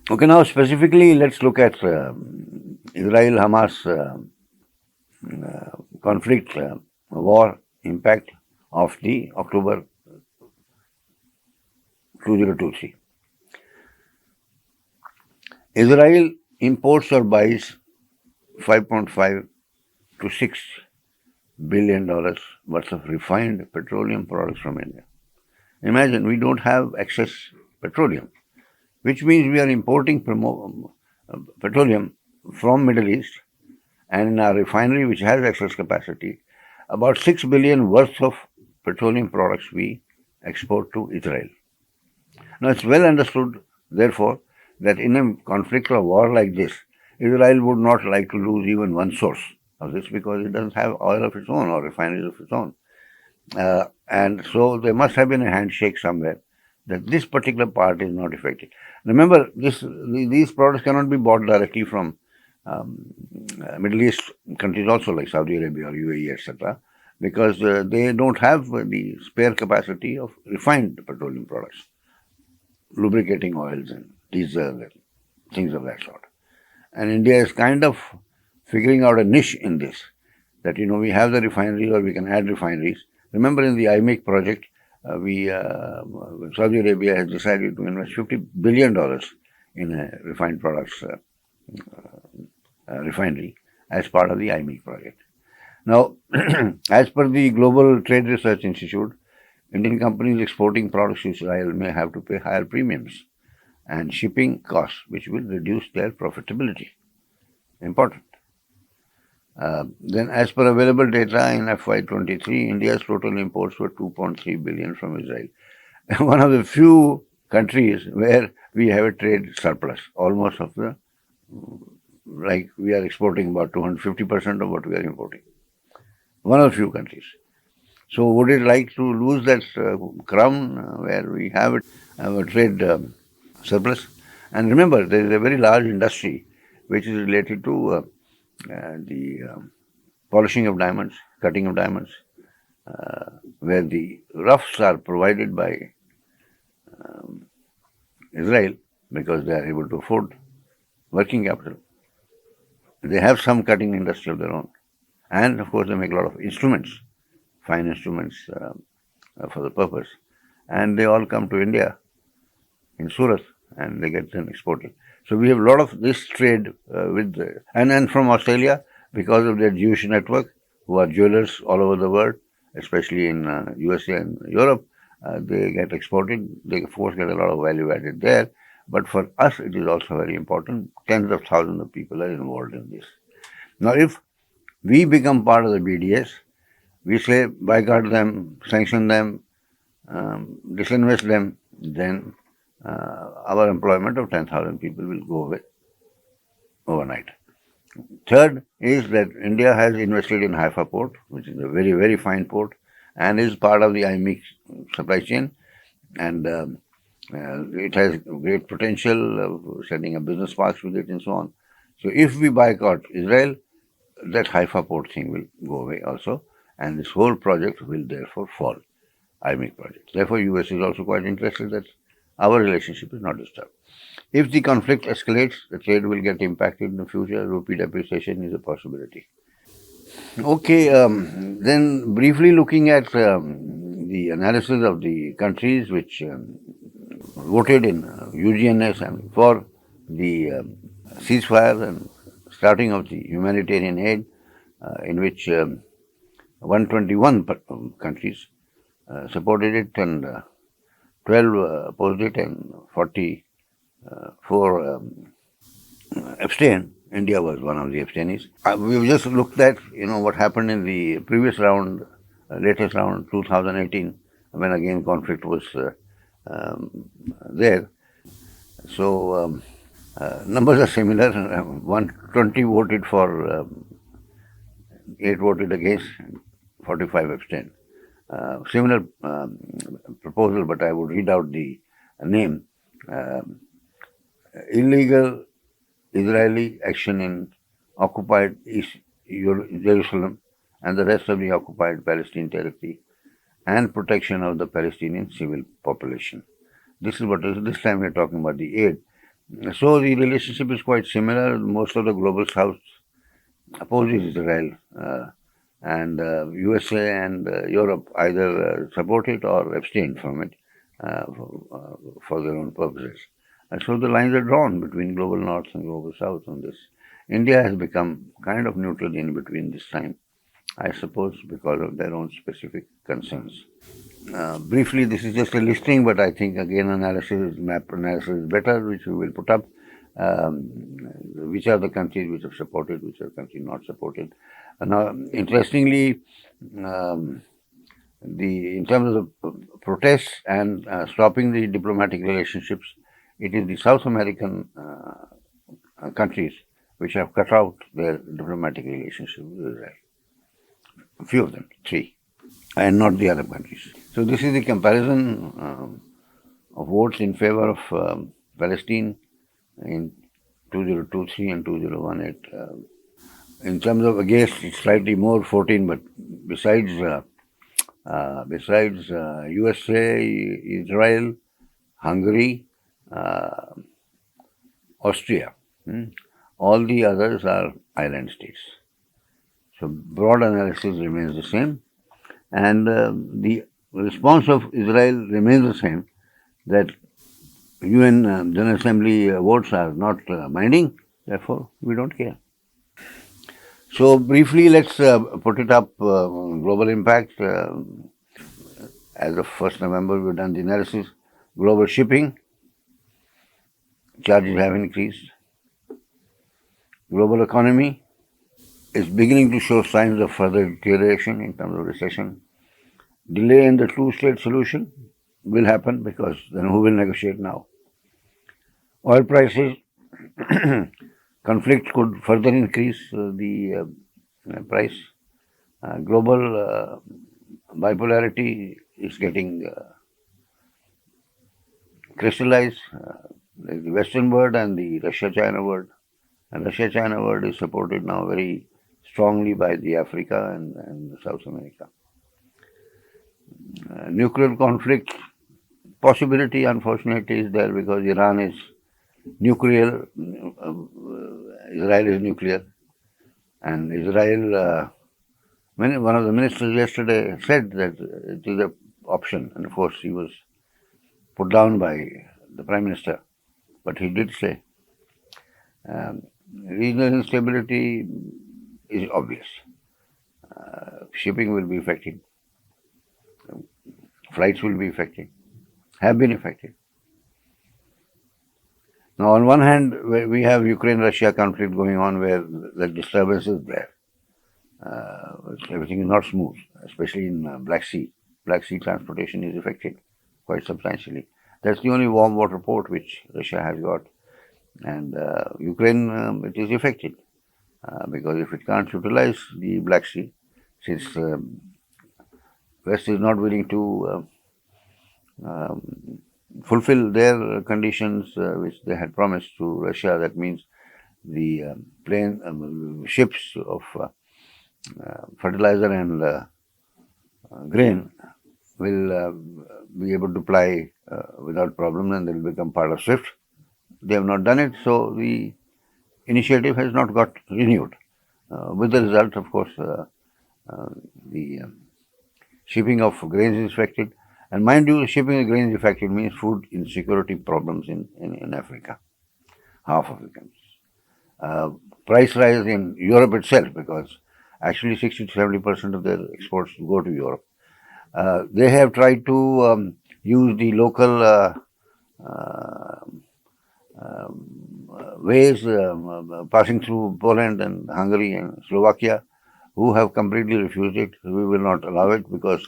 Okay, now specifically, let's look at Israel-Hamas conflict, war impact of the October 2023. Israel imports or buys 5.5 to 6 billion dollars worth of refined petroleum products from India. Imagine we don't have excess petroleum, which means we are importing petroleum from Middle East, and in our refinery, which has excess capacity, about 6 billion worth of petroleum products we export to Israel. Now, it's well understood, therefore, that in a conflict or war like this, Israel would not like to lose even one source of this because it doesn't have oil of its own or refineries of its own. And so there must have been a handshake somewhere that this particular part is not affected. Remember, these products cannot be bought directly from Middle East countries also like Saudi Arabia or UAE, etc., because they don't have the spare capacity of refined petroleum products, lubricating oils and diesel and things of that sort. And India is kind of figuring out a niche in this, that we have the refineries or we can add refineries. Remember, in the IMEC project, Saudi Arabia has decided to invest $50 billion in a refined products refinery as part of the IMEC project. Now, as per the Global Trade Research Institute, Indian companies exporting products to Israel may have to pay higher premiums and shipping costs, which will reduce their profitability. Important. Then, as per available data in FY23, India's total imports were 2.3 billion from Israel. One of the few countries where we have a trade surplus, almost of the, like we are exporting about 250% of what we are importing. One of the few countries. So would it like to lose that crown where we have a trade surplus? And remember, there is a very large industry which is related to the polishing of diamonds, cutting of diamonds, where the roughs are provided by Israel because they are able to afford working capital. They have some cutting industry of their own. And of course, they make a lot of instruments, fine instruments for the purpose. And they all come to India in Surat and they get them exported. So we have a lot of this trade and from Australia, because of their Jewish network, who are jewelers all over the world, especially in USA and Europe, they get exported. They, of course, get a lot of value added there. But for us, it is also very important. Tens of thousands of people are involved in this. Now, if we become part of the BDS, we say boycott them, sanction them, disinvest them, then our employment of 10,000 people will go away overnight. Third is that India has invested in Haifa port, which is a very, very fine port, and is part of the IMEC supply chain, and it has great potential of setting up business parks with it and so on. So if we boycott Israel, that Haifa port thing will go away also, and this whole project will therefore fall, IMEC project. Therefore, US is also quite interested that our relationship is not disturbed. If the conflict escalates, the trade will get impacted in the future. Rupee depreciation is a possibility. Okay, then briefly looking at the analysis of the countries which voted in UGNS and for the ceasefire and starting of the humanitarian aid, in which 121 countries supported it and 12 opposed it and 44 abstained. India was one of the abstainees. We've just looked at what happened in the previous round, latest round, 2018, when again conflict was there. So numbers are similar. 120 voted for, 8 voted against, 45 abstained. Similar proposal, but I would read out the name. Illegal Israeli action in occupied East Jerusalem and the rest of the occupied Palestinian territory and protection of the Palestinian civil population. This is what is, this time we're talking about the aid. So the relationship is quite similar. Most of the global south opposes Israel, and USA and Europe either support it or abstain from it for their own purposes. And so the lines are drawn between global north and global south on this. India has become kind of neutral in between this time, I suppose, because of their own specific concerns. Briefly, this is just a listing, but I think again map analysis is better, which we will put up. Um, which are the countries which have supported, which are countries not supported. Now, interestingly, um, in terms of the protests and stopping the diplomatic relationships, it is the South American countries which have cut out their diplomatic relationship with Israel. A few of them, three, and not the other countries. So this is the comparison of votes in favor of Palestine in 2023 and 2018. In terms of against, it's slightly more, 14, but besides USA, Israel, Hungary, Austria, all the others are island states. So broad analysis remains the same, and the response of Israel remains the same, that UN General Assembly votes are not binding, therefore we don't care. So briefly, let's put it up, global impact. As of 1st November, we've done the analysis. Global shipping charges have increased. Global economy is beginning to show signs of further deterioration in terms of recession. Delay in the two-state solution will happen because then who will negotiate now? Oil prices, conflict could further increase the price. Global bipolarity is getting crystallized. The Western world and the Russia-China world. And Russia-China world is supported now very strongly by the Africa and South America. Nuclear conflict possibility, unfortunately, is there because Iran is nuclear, Israel is nuclear, and Israel, one of the ministers yesterday said that it is an option, and of course he was put down by the Prime Minister, but he did say regional instability is obvious. Shipping will be affected, flights will be affected, have been affected. Now, on one hand, we have Ukraine-Russia conflict going on where the disturbance is there. Everything is not smooth, especially in Black Sea. Black Sea transportation is affected quite substantially. That's the only warm water port which Russia has got. And Ukraine, it is affected because if it can't utilize the Black Sea, since West is not willing to fulfill their conditions which they had promised to Russia, that means the ships of fertilizer and grain will be able to ply without problem, and they will become part of SWIFT. They have not done it, so the initiative has not got renewed. With the result, of course, the shipping of grains is affected. And mind you, shipping of grains affected means food insecurity problems in Africa, half of the countries. Price rise in Europe itself, because actually 60 to 70% of their exports go to Europe. They have tried to use the local ways passing through Poland and Hungary and Slovakia, who have completely refused it. We will not allow it because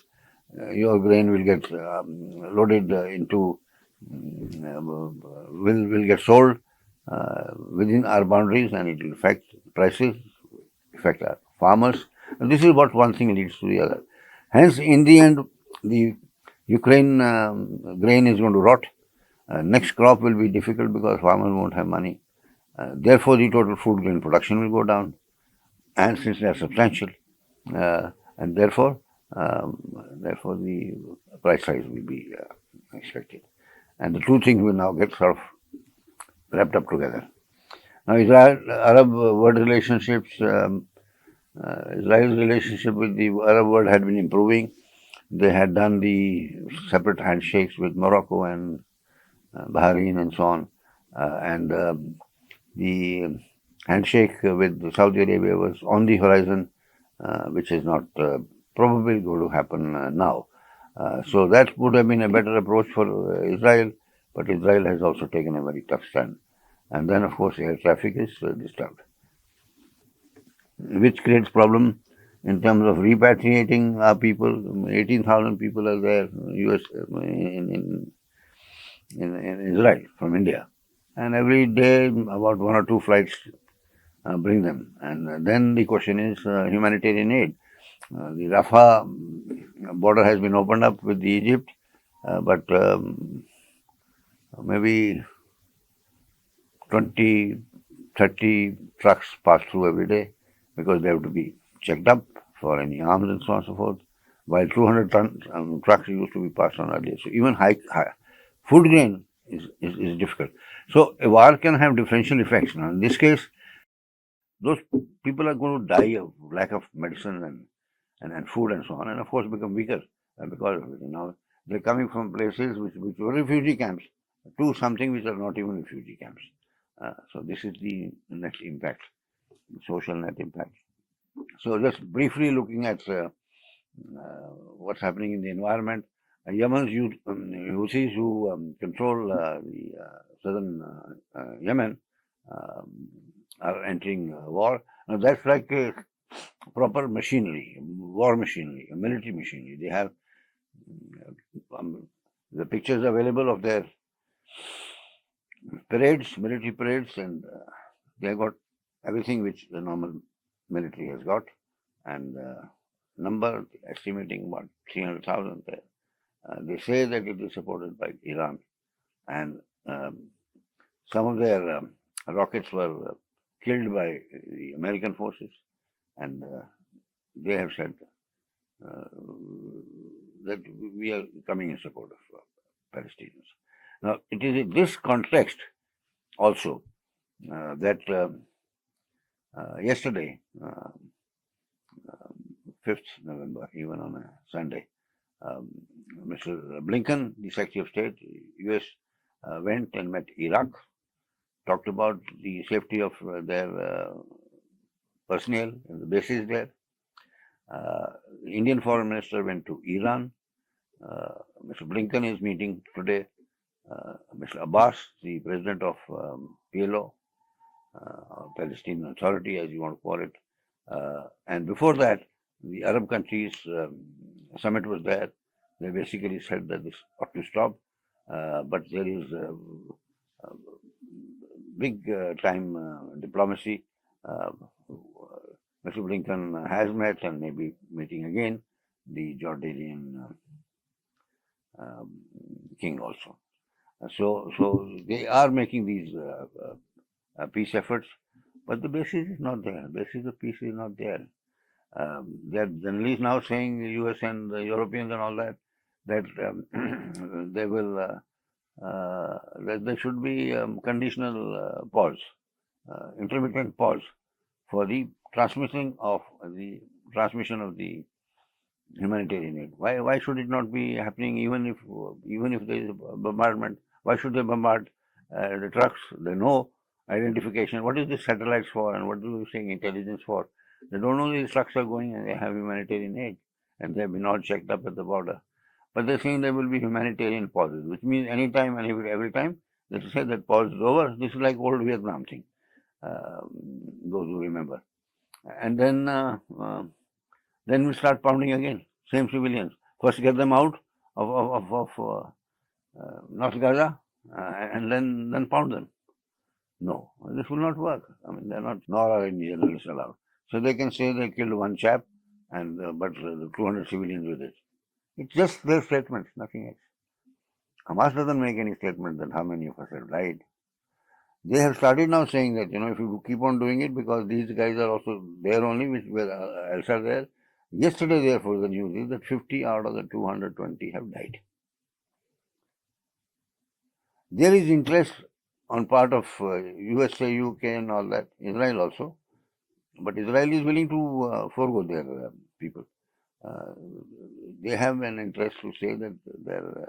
your grain will get loaded into, will get sold within our boundaries, and it will affect prices, affect our farmers. And this is what one thing leads to the other. Hence, in the end, the Ukraine grain is going to rot. Next crop will be difficult because farmers won't have money. Therefore, the total food grain production will go down, and since they are substantial, and therefore the price rise will be expected. And the two things will now get sort of wrapped up together. Now, Israel-Arab world relationships, Israel's relationship with the Arab world had been improving. They had done the separate handshakes with Morocco and Bahrain and so on. And the handshake with Saudi Arabia was on the horizon, which is not probably going to happen now. So that would have been a better approach for Israel, but Israel has also taken a very tough stand. And then, of course, air traffic is disturbed, which creates problem in terms of repatriating our people. 18,000 people are there US in Israel from India, and every day about 1 or 2 flights bring them. And then the question is humanitarian aid. The Rafah border has been opened up with Egypt, but maybe 20, 30 trucks pass through every day because they have to be checked up for any arms and so on and so forth, while 200-ton trucks used to be passed on earlier. So even high food grain is difficult. So a war can have differential effects. Now, in this case, those people are going to die of lack of medicine and food and so on, and of course become weaker because of it. They're coming from places which were refugee camps to something which are not even refugee camps. So this is the net impact, social net impact. So just briefly looking at what's happening in the environment, Yemen's Houthis who control the southern Yemen are entering war. Now that's like a proper machinery, war machinery, military machinery. They have the pictures available of their parades, military parades, and they have got everything which the normal military has got, and number estimating about 300,000 there. They say that it is supported by Iran, and some of their rockets were killed by the American forces, and they have said that we are coming in support of Palestinians. Now, it is in this context also that yesterday, 5th November, even on a Sunday, Mr. Blinken, the Secretary of State, US, went and met Iraq, talked about the safety of their personnel and the bases there. The Indian Foreign Minister went to Iran. Mr. Blinken is meeting today Mr. Abbas, the president of PLO, Palestinian Authority, as you want to call it. And before that, the Arab countries summit was there. They basically said that this ought to stop, but there is big time diplomacy. Mr. Blinken has met and may be meeting again the Jordanian king also. So they are making these peace efforts, but the basis is not there. The basis of peace is not there. They are generally now saying the US and the Europeans and all that they will that there should be conditional pause, intermittent pause for the transmission of the humanitarian aid. Why should it not be happening even if there is a bombardment? Why should they bombard the trucks? They know identification. What is the satellites for, and what do you saying intelligence for? They don't know these trucks are going and they have humanitarian aid, and they have been all checked up at the border. But they're saying there will be humanitarian pauses, which means anytime and every time they say that pause is over. This is like old Vietnam thing. Those who remember, and then we start pounding again. Same civilians. First get them out of North Gaza, and then pound them. No, this will not work. I mean, they're not, nor are any journalists allowed. So they can say they killed one chap, and but 200 civilians with it. It's just their statements, nothing else. Hamas doesn't make any statement that how many of us have died. They have started now saying that, if you keep on doing it, because these guys are also there only, which were else are there. Yesterday, therefore, the news is that 50 out of the 220 have died. There is interest on part of USA, UK, and all that, Israel also. But Israel is willing to forego their people. Uh, they have an interest to say that their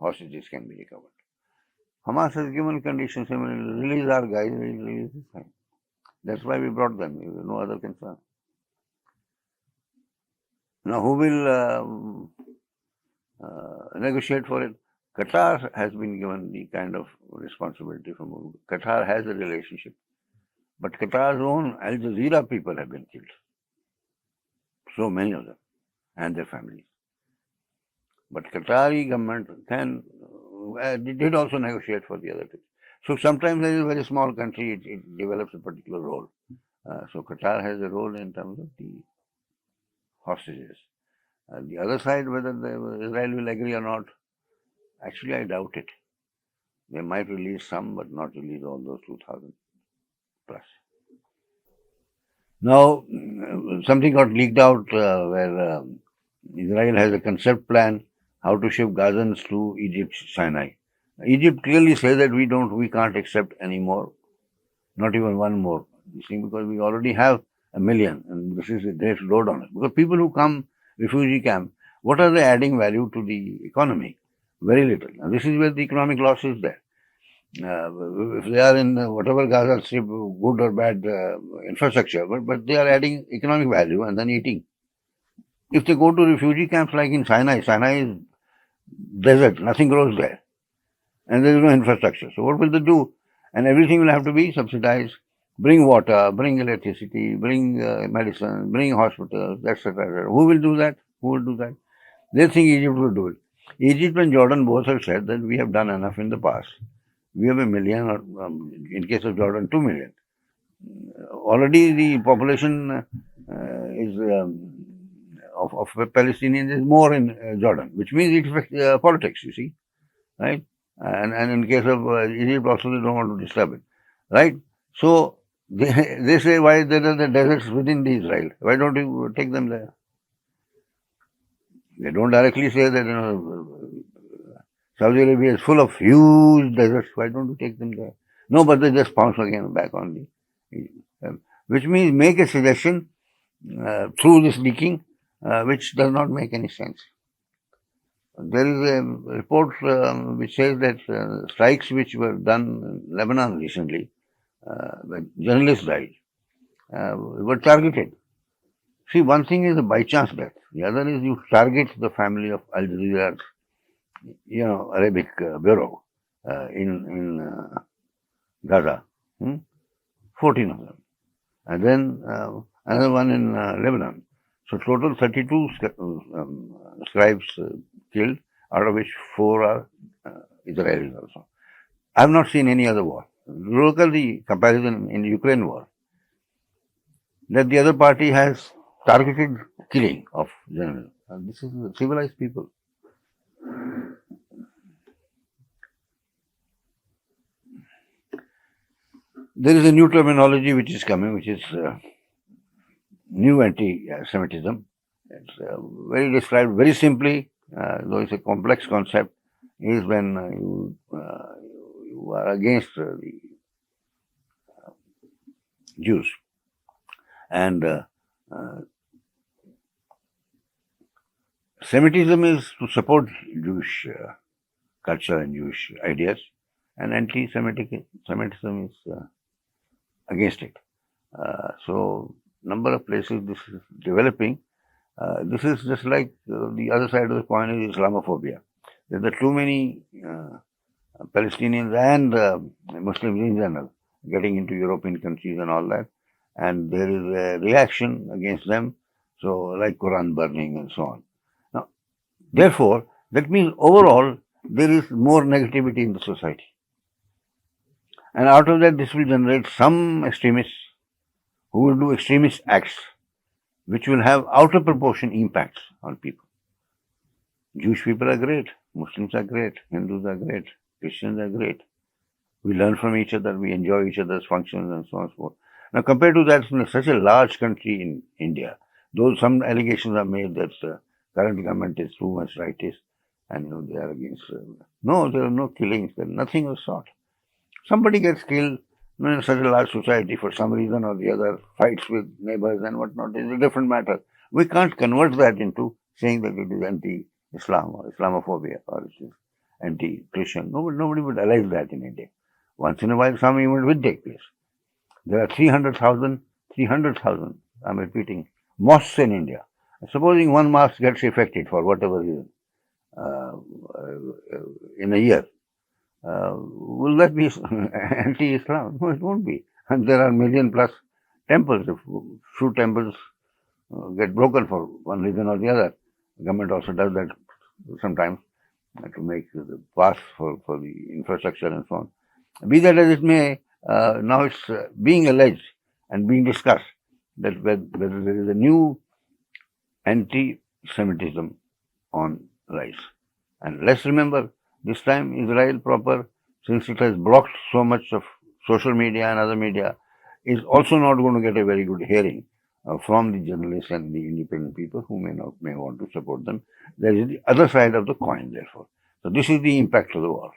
hostages can be recovered. Hamas has given conditions, release our guys, release this time. That's why we brought them. There is no other concern. Now, who will negotiate for it? Qatar has been given the kind of responsibility from Qatar has a relationship. But Qatar's own Al Jazeera people have been killed. So many of them and their families. But Qatari government did also negotiate for the other things. So sometimes there is a very small country, it develops a particular role. So Qatar has a role in terms of the hostages. The other side, whether Israel will agree or not, actually I doubt it. They might release some, but not release all those 2,000 plus. Now, something got leaked out where Israel has a concept plan how to ship Gazans to Egypt, Sinai. Egypt clearly says that we can't accept any more, not even one more. You see, because we already have 1 million, and this is a great load on us. Because people who come refugee camp, what are they adding value to the economy? Very little. And this is where the economic loss is there. If they are in whatever Gaza Strip, good or bad infrastructure, but they are adding economic value and then eating. If they go to refugee camps like in Sinai, Sinai is desert, nothing grows there, and there is no infrastructure. So what will they do? And everything will have to be subsidized. Bring water, bring electricity, bring medicine, bring hospitals, etc. Who will do that? Who will do that? They think Egypt will do it. Egypt and Jordan both have said that we have done enough in the past. We have 1 million, or in case of Jordan, 2 million. Already the population is of Palestinians is more in Jordan, which means it affects politics, you see, right? And in case of Egypt also, they don't want to disturb it, right? So they say, why there are the deserts within the Israel? Why don't you take them there? They don't directly say that, Saudi Arabia is full of huge deserts. Why don't you take them there? No, but they just bounce again back on which means make a suggestion through this leaking, which does not make any sense. There is a report which says that strikes which were done in Lebanon recently, when journalists died, were targeted. See, one thing is a by chance death. The other is you target the family of Al Jazeera's, Arabic bureau in Gaza. 14 of them. And then another one in Lebanon. So total 32 scribes killed, out of which 4 are Israelis also. I have not seen any other war. Look at the comparison in the Ukraine war. That the other party has targeted killing of generals. And this is civilized people. There is a new terminology which is coming, which is new anti-Semitism. It's very described very simply, though it's a complex concept, is when you are against the Jews. And Semitism is to support Jewish culture and Jewish ideas, and anti-Semitism is against it. So, number of places this is developing. This is just like the other side of the coin is Islamophobia. There are too many Palestinians and Muslims in general getting into European countries and all that, and there is a reaction against them. So, like Quran burning and so on. Now, therefore, that means overall there is more negativity in the society. And out of that, this will generate some extremists who will do extremist acts which will have out of proportion impacts on people. Jewish people are great, Muslims are great, Hindus are great, Christians are great. We learn from each other, we enjoy each other's functions and so on and so forth. Now, compared to that, in such a large country in India, though some allegations are made that the current government is too much rightist and they are against. No, there are no killings, there is nothing of the sort. Somebody gets killed in such a large society for some reason or the other, fights with neighbors and whatnot, is a different matter. We can't convert that into saying that it is anti-Islam or Islamophobia or it is anti-Christian. Nobody would allow that in India. Once in a while, some event will take place. There are 300,000, I'm repeating, mosques in India. Supposing one mosque gets affected for whatever reason in a year, will that be anti-Islam? No, it won't be. And there are million plus temples. If few temples get broken for one reason or the other, the government also does that sometimes to make the path for the infrastructure and so on. Be that as it may, now it's being alleged and being discussed that whether there is a new anti-Semitism on rise. And let's remember, this time Israel proper, since it has blocked so much of social media and other media, is also not going to get a very good hearing from the journalists and the independent people who may want to support them. There is the other side of the coin, therefore. So this is the impact of the war.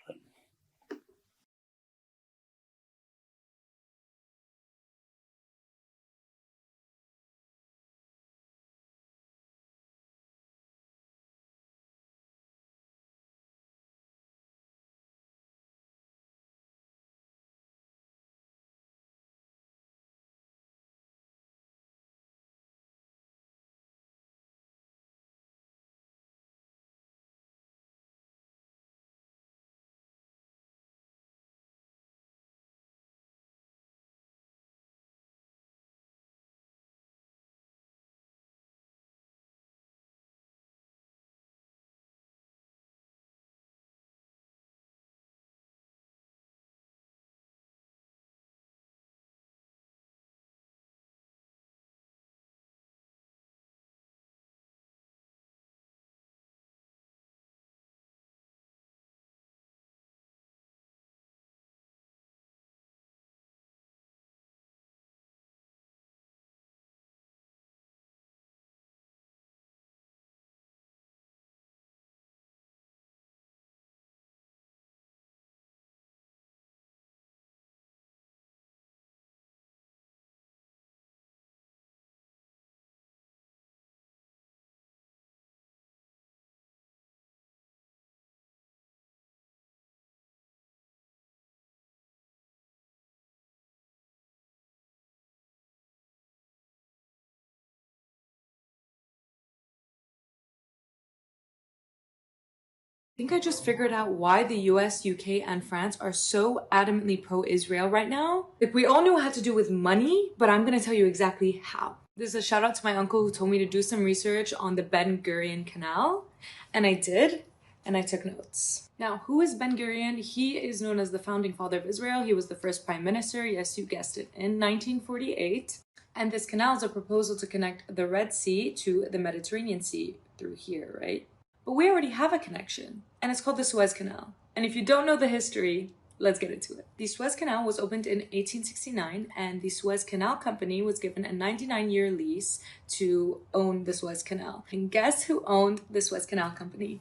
I think I just figured out why the US, UK, and France are so adamantly pro-Israel right now. Like, we all knew it had to do with money, but I'm gonna tell you exactly how. This is a shout out to my uncle who told me to do some research on the Ben Gurion Canal, and I did, and I took notes. Now, who is Ben Gurion? He is known as the founding father of Israel. He was the first prime minister, yes, you guessed it, in 1948. And this canal is a proposal to connect the Red Sea to the Mediterranean Sea through here, right? But we already have a connection, and it's called the Suez Canal. And if you don't know the history, let's get into it. The Suez Canal was opened in 1869, and the Suez Canal Company was given a 99-year lease to own the Suez Canal. And guess who owned the Suez Canal Company?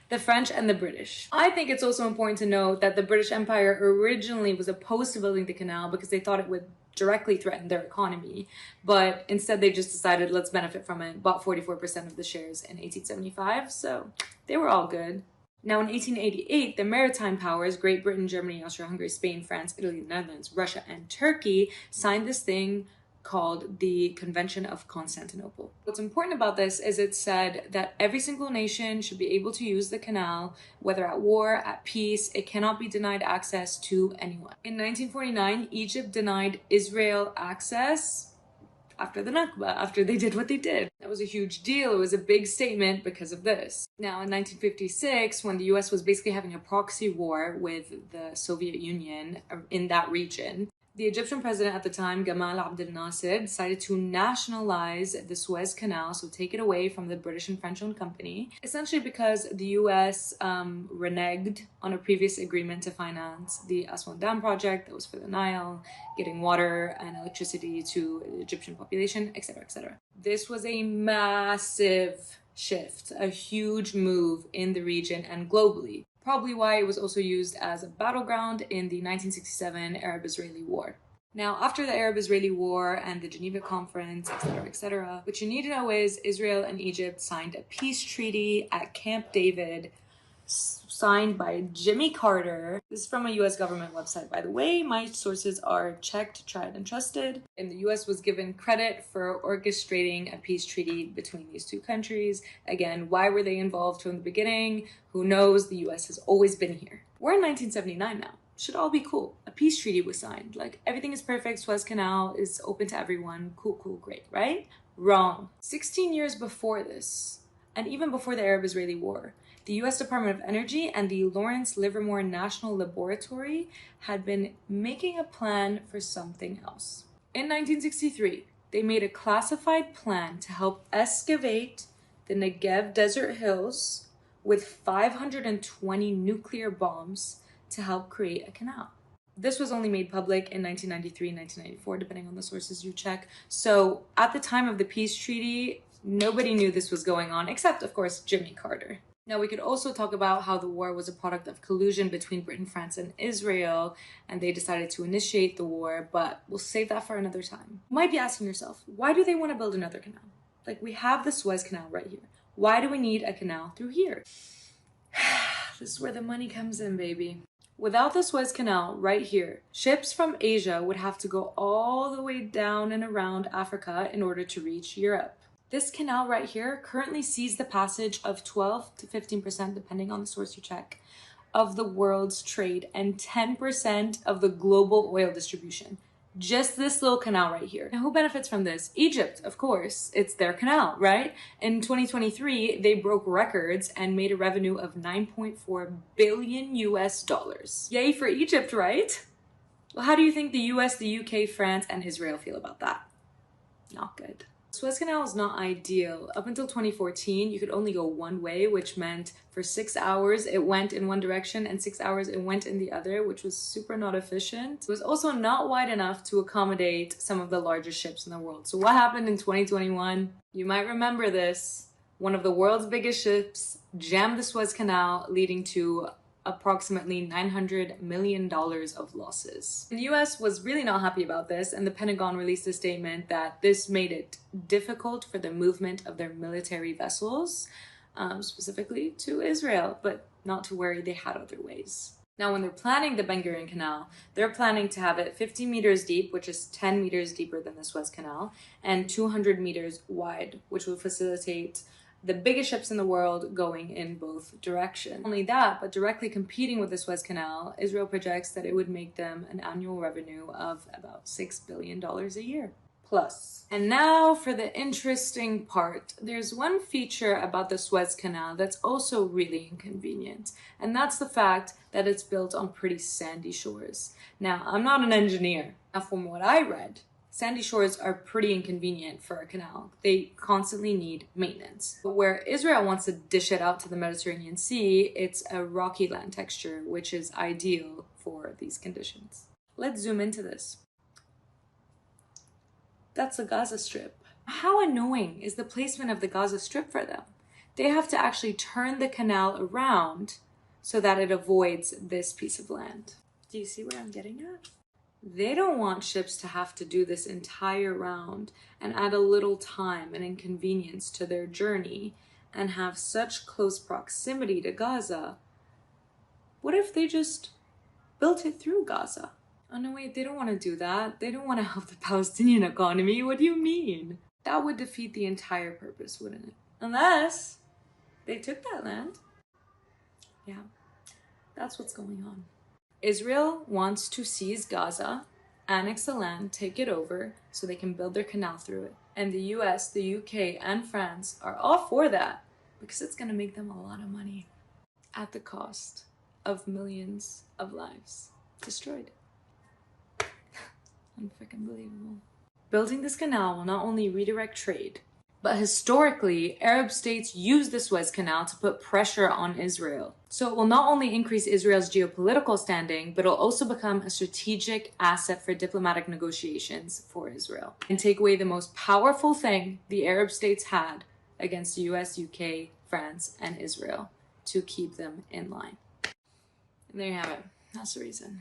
The French and the British. I think it's also important to note that the British Empire originally was opposed to building the canal because they thought it would directly threaten their economy, but instead they just decided let's benefit from it, bought 44% of the shares in 1875, so they were all good. Now in 1888, the maritime powers, Great Britain, Germany, Austria-Hungary, Spain, France, Italy, the Netherlands, Russia, and Turkey, signed this thing called the Convention of Constantinople. What's important about this is it said that every single nation should be able to use the canal, whether at war, at peace. It cannot be denied access to anyone. In 1949, Egypt denied Israel access after the Nakba, after they did what they did. That was a huge deal. It was a big statement because of this. Now, in 1956, when the US was basically having a proxy war with the Soviet Union in that region, the Egyptian president at the time, Gamal Abdel Nasser, decided to nationalize the Suez Canal, so take it away from the British and French-owned company, essentially because the US reneged on a previous agreement to finance the Aswan Dam project that was for the Nile, getting water and electricity to the Egyptian population, etc., etc. This was a massive shift, a huge move in the region and globally. Probably why it was also used as a battleground in the 1967 Arab-Israeli War. Now, after the Arab-Israeli War and the Geneva Conference, etc., what you need to know is Israel and Egypt signed a peace treaty at Camp David, signed by Jimmy Carter. This is from a US government website, by the way. My sources are checked, tried, and trusted. And the US was given credit for orchestrating a peace treaty between these two countries. Again, why were they involved from the beginning? Who knows? The US has always been here. We're in 1979 now. Should all be cool. A peace treaty was signed. Like, everything is perfect. Suez Canal is open to everyone. Cool, great, right? Wrong. 16 years before this, and even before the Arab-Israeli War, the US Department of Energy and the Lawrence Livermore National Laboratory had been making a plan for something else. In 1963, they made a classified plan to help excavate the Negev desert hills with 520 nuclear bombs to help create a canal. This was only made public in 1993 and 1994, depending on the sources you check. So at the time of the peace treaty, nobody knew this was going on, except, of course, Jimmy Carter. Now, we could also talk about how the war was a product of collusion between Britain, France, and Israel, and they decided to initiate the war, but we'll save that for another time. You might be asking yourself, why do they want to build another canal? Like, we have the Suez Canal right here. Why do we need a canal through here? This is where the money comes in, baby. Without the Suez Canal right here, ships from Asia would have to go all the way down and around Africa in order to reach Europe. This canal right here currently sees the passage of 12 to 15%, depending on the source you check, of the world's trade and 10% of the global oil distribution. Just this little canal right here. Now, who benefits from this? Egypt, of course. It's their canal, right? In 2023, they broke records and made a revenue of 9.4 billion US dollars. Yay for Egypt, right? Well, how do you think the US, the UK, France, and Israel feel about that? Not good. Suez Canal is not ideal. Up until 2014, you could only go one way, which meant for 6 hours it went in one direction and 6 hours it went in the other, which was super not efficient. It was also not wide enough to accommodate some of the largest ships in the world. So what happened in 2021? You might remember this. One of the world's biggest ships jammed the Suez Canal, leading to approximately $900 million of losses. The US was really not happy about this, and the Pentagon released a statement that this made it difficult for the movement of their military vessels, specifically to Israel, but not to worry, they had other ways. Now, when they're planning the Ben Gurion Canal, they're planning to have it 50 meters deep, which is 10 meters deeper than the Suez Canal, and 200 meters wide, which will facilitate the biggest ships in the world going in both directions. Not only that, but directly competing with the Suez Canal, Israel projects that it would make them an annual revenue of about $6 billion a year. Plus. And now for the interesting part. There's one feature about the Suez Canal that's also really inconvenient, and that's the fact that it's built on pretty sandy shores. Now, I'm not an engineer. Now, from what I read, sandy shores are pretty inconvenient for a canal. They constantly need maintenance. But where Israel wants to dish it out to the Mediterranean Sea, it's a rocky land texture, which is ideal for these conditions. Let's zoom into this. That's the Gaza Strip. How annoying is the placement of the Gaza Strip for them? They have to actually turn the canal around so that it avoids this piece of land. Do you see what I'm getting at? They don't want ships to have to do this entire round and add a little time and inconvenience to their journey and have such close proximity to Gaza. What if they just built it through Gaza? Oh no, wait, they don't want to do that. They don't want to help the Palestinian economy. What do you mean? That would defeat the entire purpose, wouldn't it? Unless they took that land. Yeah, that's what's going on. Israel wants to seize Gaza, annex the land, take it over, so they can build their canal through it. And the US, the UK, and France are all for that because it's going to make them a lot of money at the cost of millions of lives destroyed. Unfreaking believable. Building this canal will not only redirect trade, but historically, Arab states used the Suez Canal to put pressure on Israel. So it will not only increase Israel's geopolitical standing, but it'll also become a strategic asset for diplomatic negotiations for Israel and take away the most powerful thing the Arab states had against the US, UK, France, and Israel to keep them in line. And there you have it. That's the reason.